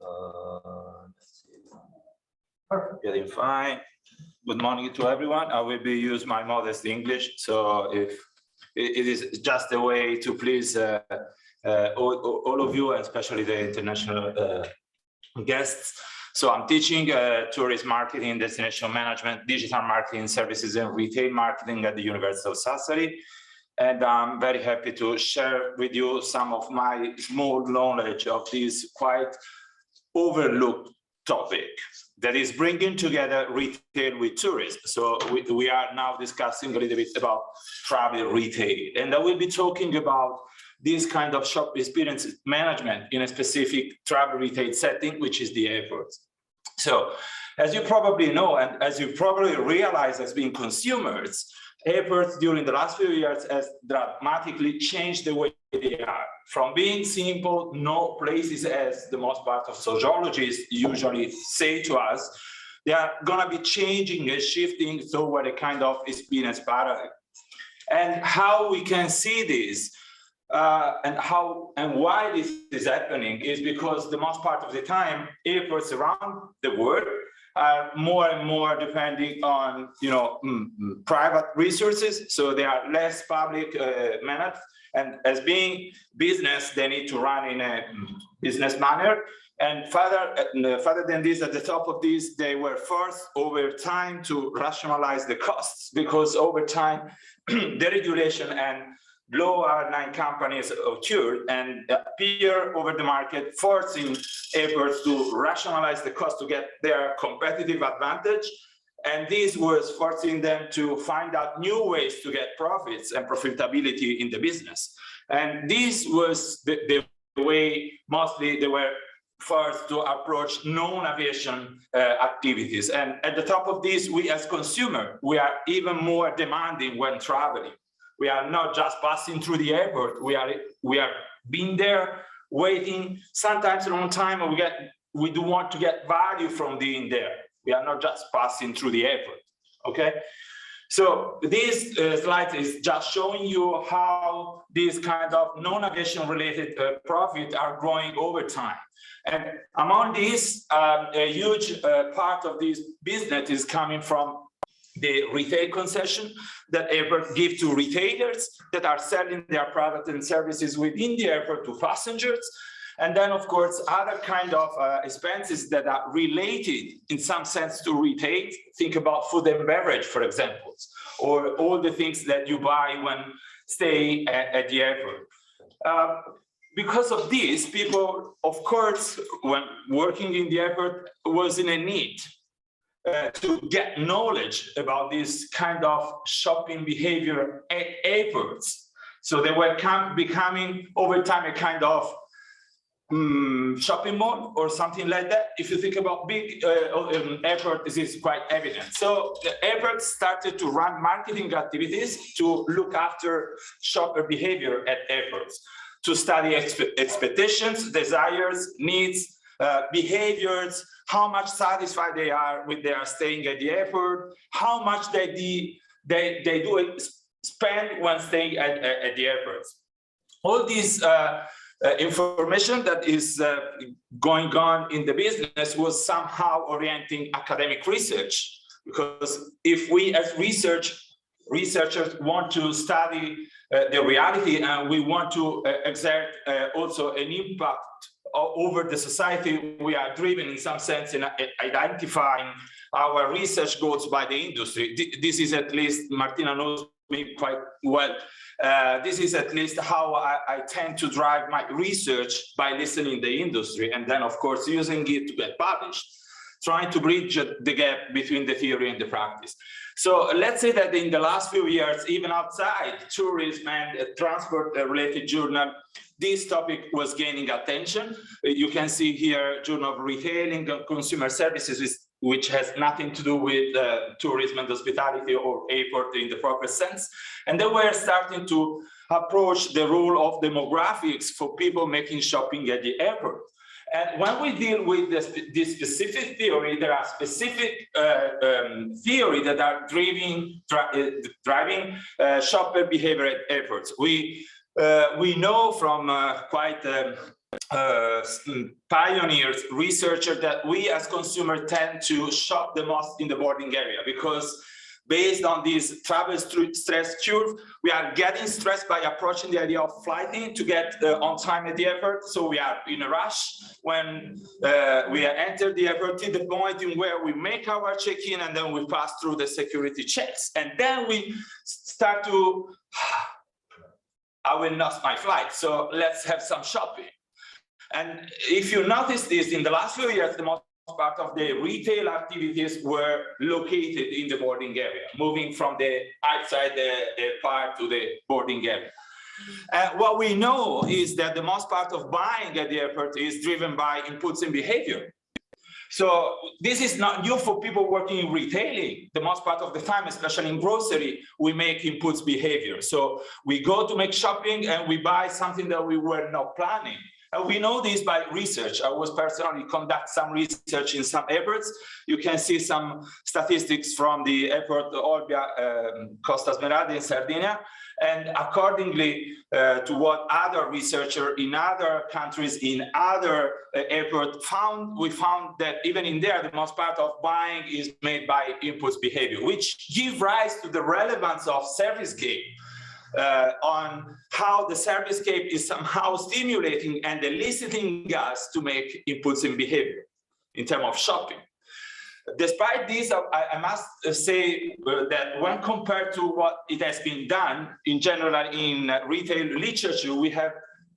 Let's see. Perfect, getting fine. Good morning to everyone. I will be use my modest English, so if it is just a way to please all of you, and especially the international guests. So I'm teaching tourism marketing, destination management, digital marketing services, and retail marketing at the University of Sapienza. And I'm very happy to share with you some of my small knowledge of this quite overlooked topic that is bringing together retail with tourism. So we are now discussing a little bit about travel retail, and I will be talking about this kind of shop experience management in a specific travel retail setting, which is the airport. So as you probably know, and as you probably realize as being consumers, airports during the last few years has dramatically changed the way they are. From being simple, no places, as the most part of sociologists usually say to us, they are going to be changing and shifting toward a kind of experience paradigm. And how we can see this and why this is happening is because the most part of the time, airports around the world are more and more depending on, private resources. So they are less public managed. And as being business, they need to run in a business manner. And further than this, at the top of this, they were forced over time to rationalize the costs, because over time, the regulation and low airline companies occurred and appear over the market, forcing airports to rationalize the cost to get their competitive advantage. And this was forcing them to find out new ways to get profits and profitability in the business. And this was the way mostly they were forced to approach non-aviation activities. And at the top of this, we as consumers, we are even more demanding when traveling. We are not just passing through the airport. We are being there, waiting, sometimes a long time, and we do want to get value from being there. We are not just passing through the airport, okay? So this slide is just showing you how these kind of non-aviation related profits are growing over time. And among these, a huge part of this business is coming from the retail concession that airports give to retailers that are selling their products and services within the airport to passengers. And then, of course, other kind of expenses that are related in some sense to retail. Think about food and beverage, for example, or all the things that you buy when staying at the airport. Because of this, people, of course, when working in the airport, was in a need to get knowledge about this kind of shopping behavior at airports. So they were becoming over time a kind of shopping mall or something like that. If you think about big airport, this is quite evident. So the airports started to run marketing activities to look after shopper behavior at airports, to study expectations, desires, needs, behaviors, how much satisfied they are with their staying at the airport, how much they do spend when staying at the airports. All these information that is going on in the business was somehow orienting academic research, because if we as researchers want to study the reality and we want to exert also an impact over the society, we are driven in some sense in identifying our research goals by the industry. This is at least, Martina knows me quite well. This is at least how I tend to drive my research, by listening to the industry and then, of course, using it to get published, trying to bridge the gap between the theory and the practice. So let's say that in the last few years, even outside tourism and transport-related journal, this topic was gaining attention. You can see here Journal of Retailing and Consumer Services, which has nothing to do with tourism and hospitality or airport in the proper sense. And they were starting to approach the role of demographics for people making shopping at the airport. And when we deal with this specific theory, there are specific theory that are driving shopper behavior at airports. We know from quite pioneers, researchers that we as consumers tend to shop the most in the boarding area, because based on this travel stress curve, we are getting stressed by approaching the idea of flighting to get on time at the airport. So we are in a rush when we enter the airport to the point in where we make our check-in, and then we pass through the security checks. And then we start to, I will lose my flight, so let's have some shopping. And if you notice this, in the last few years, the most part of the retail activities were located in the boarding area, moving from the outside the part to the boarding area. What we know is that the most part of buying at the airport is driven by inputs and behavior. So this is not new for people working in retailing. The most part of the time, especially in grocery, we make inputs behavior. So we go to make shopping and we buy something that we were not planning. And we know this by research. I was personally conduct some research in some airports. You can see some statistics from the airport Olbia, Costa Smeralda in Sardinia. And accordingly to what other researchers in other countries, in other airports found, we found that even in there, the most part of buying is made by inputs behavior, which give rise to the relevance of servicescape. On how the servicescape is somehow stimulating and eliciting us to make inputs in behavior in terms of shopping. Despite this, I must say that when compared to what it has been done in general in retail literature, we have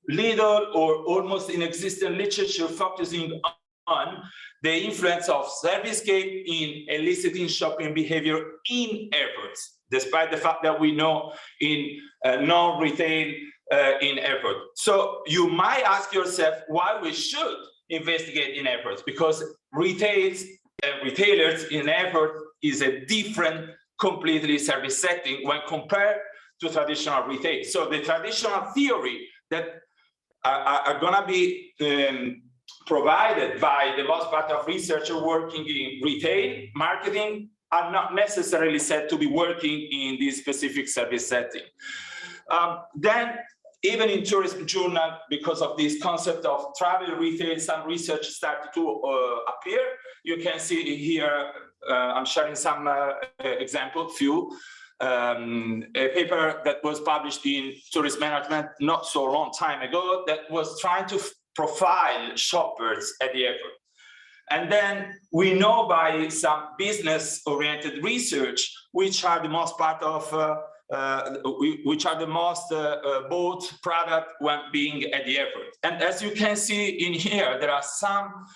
little or almost inexistent literature focusing on the influence of servicescape in eliciting shopping behavior in airports, despite the fact that we know in non-retail in airport. So you might ask yourself why we should investigate in airports, because retailers in airport is a different, completely service setting when compared to traditional retail. So the traditional theory that are gonna be provided by the most part of researchers working in retail marketing are not necessarily said to be working in this specific service setting. Then, even in tourism journal, because of this concept of travel retail, some research started to appear. You can see here, I'm sharing some example, a paper that was published in Tourist Management not so long time ago that was trying to profile shoppers at the airport. And then we know by some business-oriented research, which are the most part of, which are the most bought product when being at the airport. And as you can see in here, there are some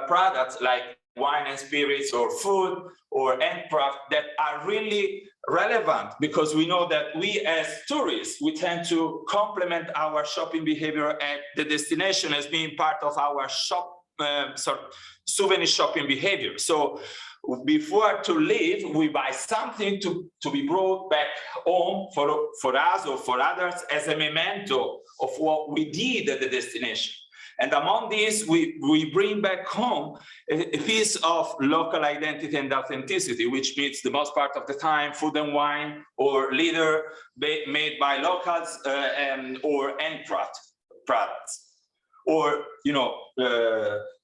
products like wine and spirits or food or handcraft that are really relevant, because we know that we as tourists, we tend to complement our shopping behavior at the destination as being part of our souvenir shopping behavior. So before to leave, we buy something to be brought back home for us or for others as a memento of what we did at the destination. And among these, we bring back home a piece of local identity and authenticity, which means the most part of the time, food and wine or leather made by locals or handcraft products, or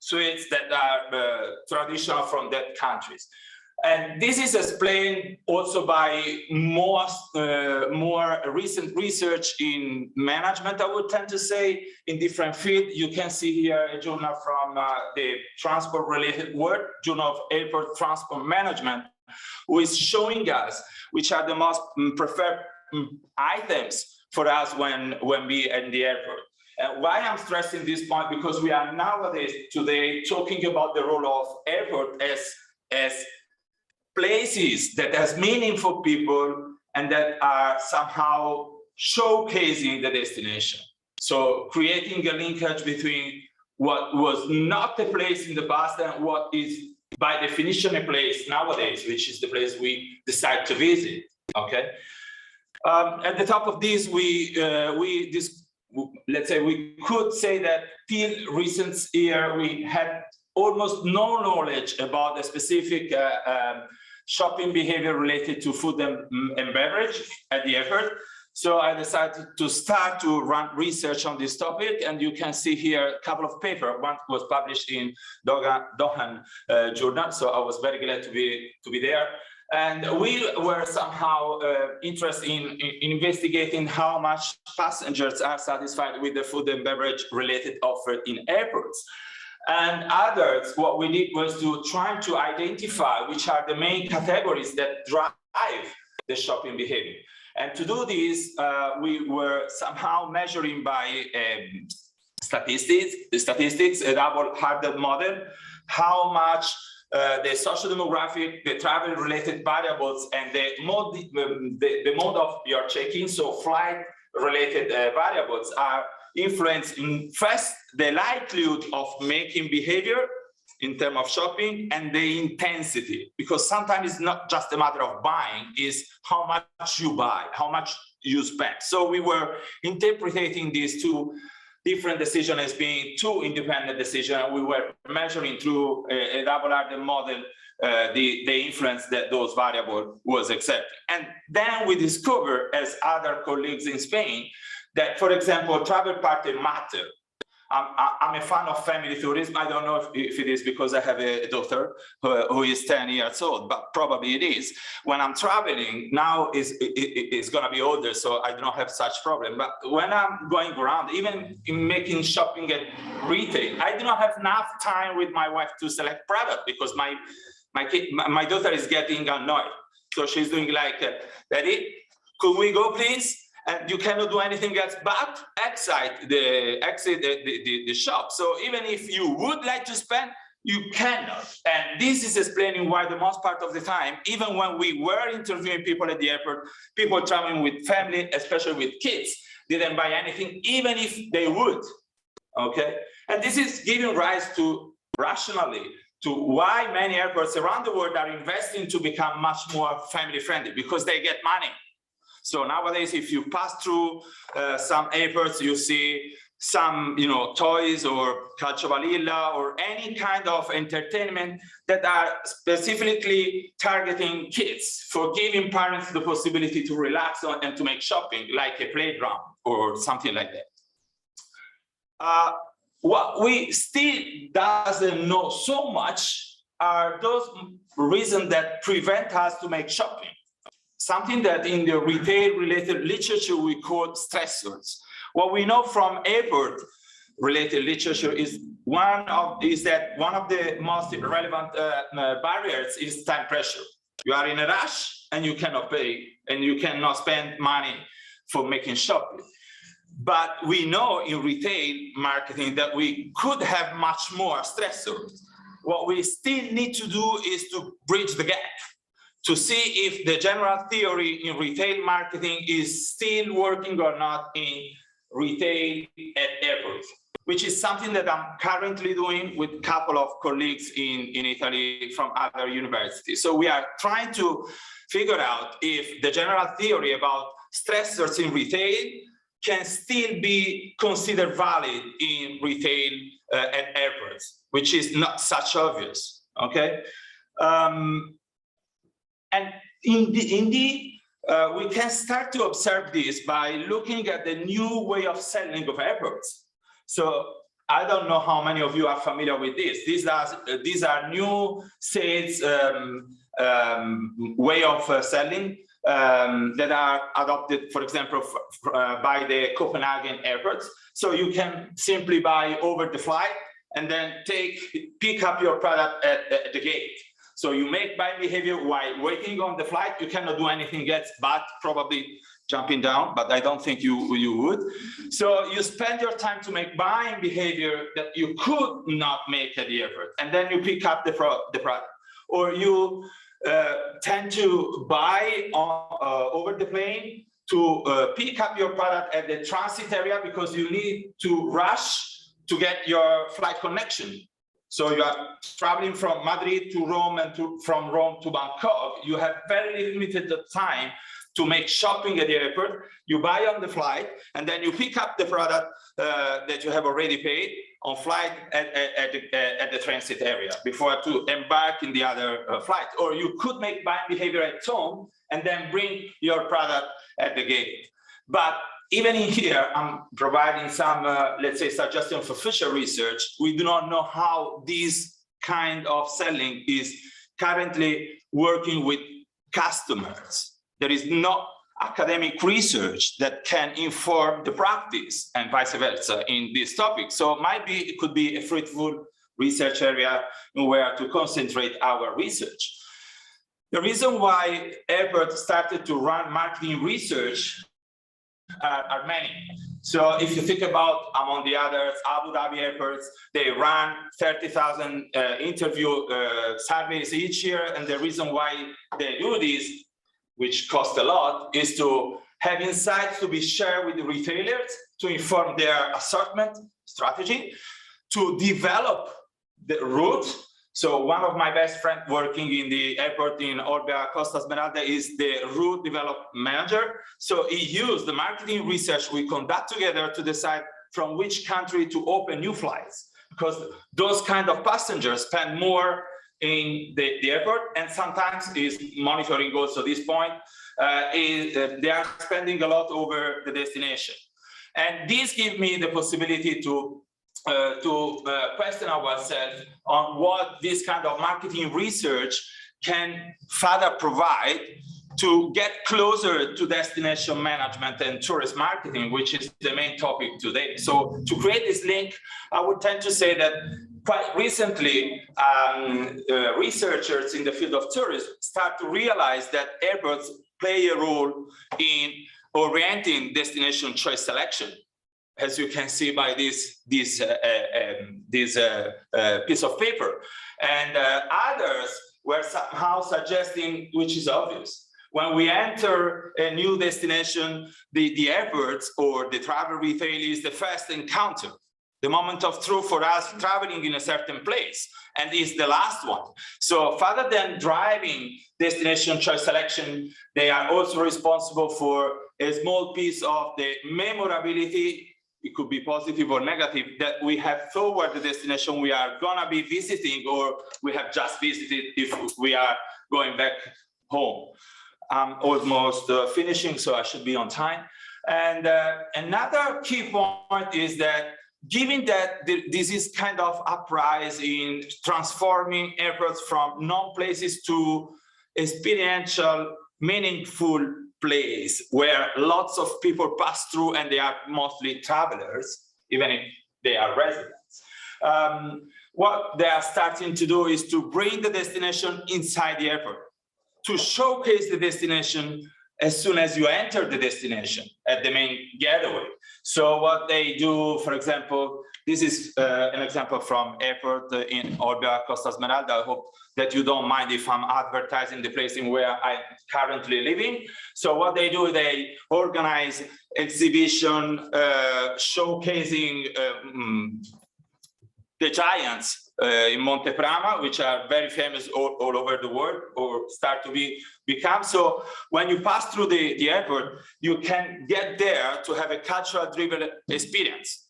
sweets that are traditional from that countries. And this is explained also by more recent research in management, I would tend to say, in different fields. You can see here a journal from the transport-related world, Journal of Airport Transport Management, who is showing us which are the most preferred items for us when we are in the airport. And why I'm stressing this point, because we are nowadays today talking about the role of airport as places that has meaning for people and that are somehow showcasing the destination. So creating a linkage between what was not a place in the past and what is by definition a place nowadays, which is the place we decide to visit, okay? At the top of this, let's say we could say that till recent year, we had almost no knowledge about the specific shopping behavior related to food and beverage at the airport. So I decided to start to run research on this topic, and you can see here a couple of papers. One was published in Dohan journal, so I was very glad to be there. And we were somehow interested in investigating how much passengers are satisfied with the food and beverage related offer in airports. And others, what we did was to try to identify which are the main categories that drive the shopping behavior. And to do this, we were somehow measuring by statistics, a double-headed model, how much the social demographic, the travel-related variables, and the mode of your check-in, so flight-related variables, are influencing first the likelihood of making behavior in terms of shopping and the intensity, because sometimes it's not just a matter of buying, it's how much you buy, how much you spend. So we were interpreting these two different decisions as being two independent decisions. We were measuring through a double-headed model the influence that those variables was exerting. And then we discovered, as other colleagues in Spain, that, for example, travel partner matter. I'm a fan of family tourism. I don't know if it is because I have a daughter who is 10 years old, but probably it is. When I'm traveling, now it's going to be older, so I don't have such problem. But when I'm going around, even in making shopping at retail, I do not have enough time with my wife to select product because my daughter is getting annoyed. So she's doing like, Daddy, could we go, please? And you cannot do anything else but exit the shop. So even if you would like to spend, you cannot. And this is explaining why the most part of the time, even when we were interviewing people at the airport, people traveling with family, especially with kids, didn't buy anything, even if they would, okay? And this is giving rise to, rationally, to why many airports around the world are investing to become much more family friendly, because they get money. So nowadays, if you pass through some airports, you see some, toys or calcio balilla or any kind of entertainment that are specifically targeting kids, for giving parents the possibility to relax and to make shopping, like a playground or something like that. What we still doesn't know so much are those reasons that prevent us to make shopping. Something that in the retail-related literature we call stressors. What we know from airport-related literature is that one of the most relevant barriers is time pressure. You are in a rush and you cannot pay and you cannot spend money for making shopping. But we know in retail marketing that we could have much more stressors. What we still need to do is to bridge the gap, to see if the general theory in retail marketing is still working or not in retail at airports, which is something that I'm currently doing with a couple of colleagues in Italy from other universities. So we are trying to figure out if the general theory about stressors in retail can still be considered valid in retail at airports, which is not such obvious, okay? And indeed, we can start to observe this by looking at the new way of selling of airports. So I don't know how many of you are familiar with this. These are new sales way of selling that are adopted, for example, by the Copenhagen airports. So you can simply buy over the flight and then pick up your product at the gate. So you make buying behavior while waiting on the flight. You cannot do anything else but probably jumping down, but I don't think you would. So you spend your time to make buying behavior that you could not make at the airport, and then you pick up the product. Or you tend to buy over the plane to pick up your product at the transit area because you need to rush to get your flight connection. So you are traveling from Madrid to Rome and from Rome to Bangkok. You have very limited time to make shopping at the airport. You buy on the flight, and then you pick up the product that you have already paid on flight at the transit area before to embark in the other flight. Or you could make buying behavior at home and then bring your product at the gate. But even in here, I'm providing some, let's say, suggestion for future research. We do not know how this kind of selling is currently working with customers. There is no academic research that can inform the practice and vice versa in this topic. So it could be a fruitful research area where to concentrate our research. The reason why airports started to run marketing research are many. So if you think about, among the others, Abu Dhabi airports, they run 30,000 interview surveys each year. And the reason why they do this, which costs a lot, is to have insights to be shared with the retailers to inform their assortment strategy, to develop the route. So one of my best friends working in the airport in Orbea Costa Smeralda is the route development manager. So he used the marketing research we conduct together to decide from which country to open new flights, because those kind of passengers spend more in the airport, and sometimes is monitoring also this point, they are spending a lot over the destination. And this gives me the possibility to question ourselves on what this kind of marketing research can further provide to get closer to destination management and tourist marketing, which is the main topic today. So to create this link, I would tend to say that quite recently, researchers in the field of tourism start to realize that airports play a role in orienting destination choice selection, as you can see by this piece of paper. And others were somehow suggesting, which is obvious, when we enter a new destination, the airports or the travel retail is the first encounter, the moment of truth for us traveling in a certain place, and is the last one. So further than driving destination choice selection, they are also responsible for a small piece of the memorability, it could be positive or negative, that we have toward the destination we are gonna be visiting or we have just visited if we are going back home. I'm almost finishing, so I should be on time. And another key point is that given that this is kind of uprise in transforming airports from known places to experiential, meaningful place where lots of people pass through and they are mostly travelers, even if they are residents. What they are starting to do is to bring the destination inside the airport, to showcase the destination as soon as you enter the destination at the main getaway. So what they do, for example, this is an example from airport in Orbea Costa Smeralda. I hope that you don't mind if I'm advertising the place in where I'm currently living. So what they do, they organize exhibition showcasing the giants in Monte Prama, which are very famous all over the world or start to become. So when you pass through the airport, you can get there to have a cultural-driven experience.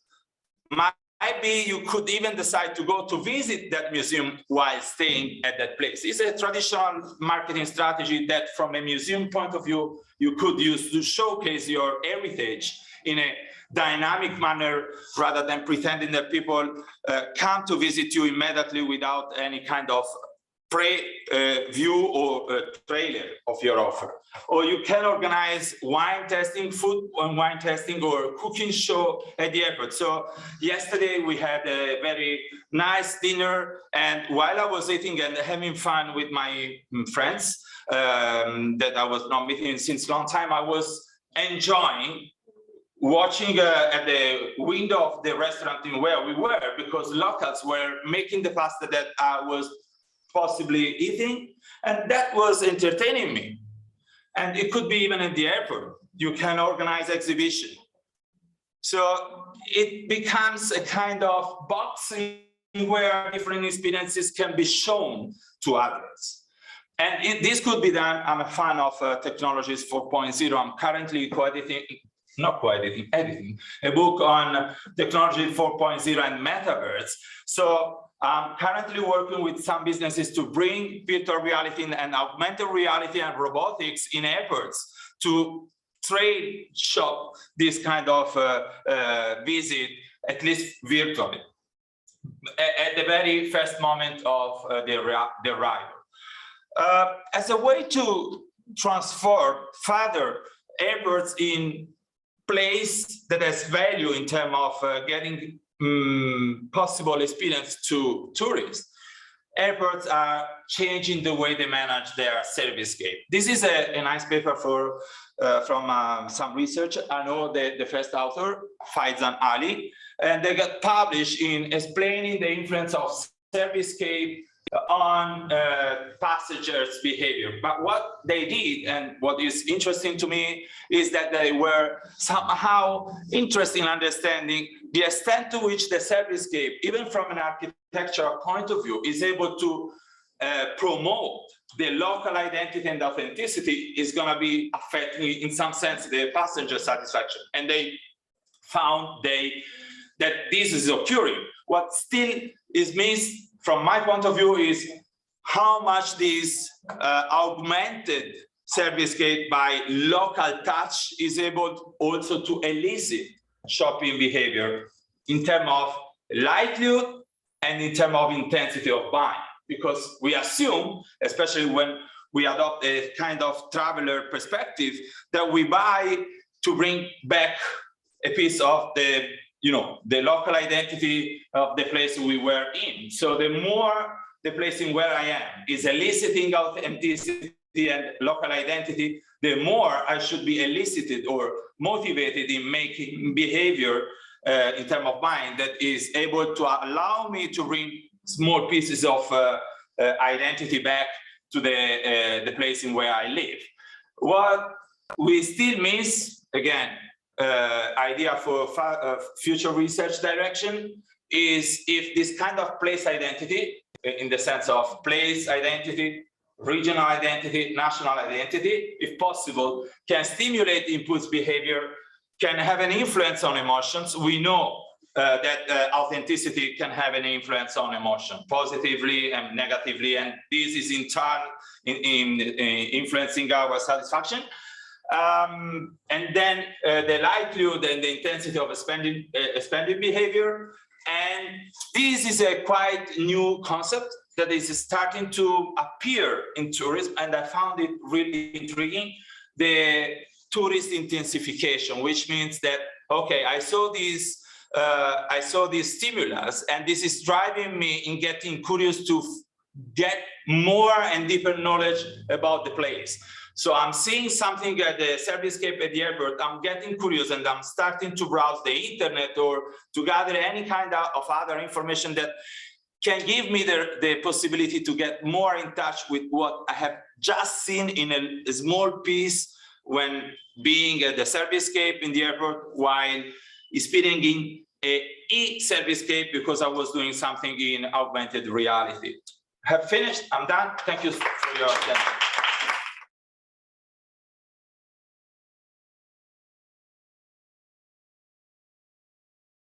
Maybe you could even decide to go to visit that museum while staying at that place. It's a traditional marketing strategy that from a museum point of view, you could use to showcase your heritage in a dynamic manner rather than pretending that come to visit you immediately without any kind of pre-view or trailer of your offer. Or you can organize wine tasting, food and wine tasting or cooking show at the airport. So yesterday we had a very nice dinner, and while I was eating and having fun with my friends that I was not meeting since a long time, I was enjoying watching at the window of the restaurant in where we were, because locals were making the pasta that I was possibly eating, and that was entertaining me. And it could be even at the airport. You can organize exhibition. So it becomes a kind of boxing where different experiences can be shown to others. And this could be done. I'm a fan of Technologies 4.0. I'm currently editing a book on Technology 4.0 and metaverse. So I'm currently working with some businesses to bring virtual reality and augmented reality and robotics in airports to straight shot this kind of visit, at least virtually, at the very first moment of the arrival. As a way to transform further airports in place that has value in terms of getting possible experience to tourists, airports are changing the way they manage their servicescape. This is a nice paper from some research. I know the first author, Faizan Ali, and they got published in explaining the influence of servicescape on passengers' behavior. But what they did, and what is interesting to me, is that they were somehow interested in understanding the extent to which the servicescape, even from an architectural point of view, is able to promote the local identity and authenticity is going to be affecting, in some sense, the passenger satisfaction. And they found that this is occurring. What still is missed, from my point of view, is how much this augmented servicescape by local touch is able also to elicit shopping behavior in terms of likelihood and in terms of intensity of buying. Because we assume, especially when we adopt a kind of traveler perspective, that we buy to bring back a piece of the local identity of the place we were in. So the more the place in where I am is eliciting authenticity and local identity, the more I should be elicited or motivated in making behavior in terms of buying that is able to allow me to bring small pieces of identity back to the place in where I live. What we still miss, again, idea for future research direction, is if this kind of place identity, in the sense of place identity, regional identity, national identity, if possible, can stimulate impulse behavior, can have an influence on emotions. We know that authenticity can have an influence on emotion, positively and negatively, and this is in turn influencing our satisfaction. And then the likelihood and the intensity of spending behavior. And this is a quite new concept that is starting to appear in tourism, and I found it really intriguing. The tourist intensification, which means that, okay, I saw this stimulus, and this is driving me in getting curious to get more and deeper knowledge about the place. So I'm seeing something at the servicescape at the airport, I'm getting curious, and I'm starting to browse the internet or to gather any kind of other information that can give me the possibility to get more in touch with what I have just seen in a small piece when being at the servicescape in the airport, while experiencing an e-servicescape because I was doing something in augmented reality. I have finished, I'm done. Thank you for your attention.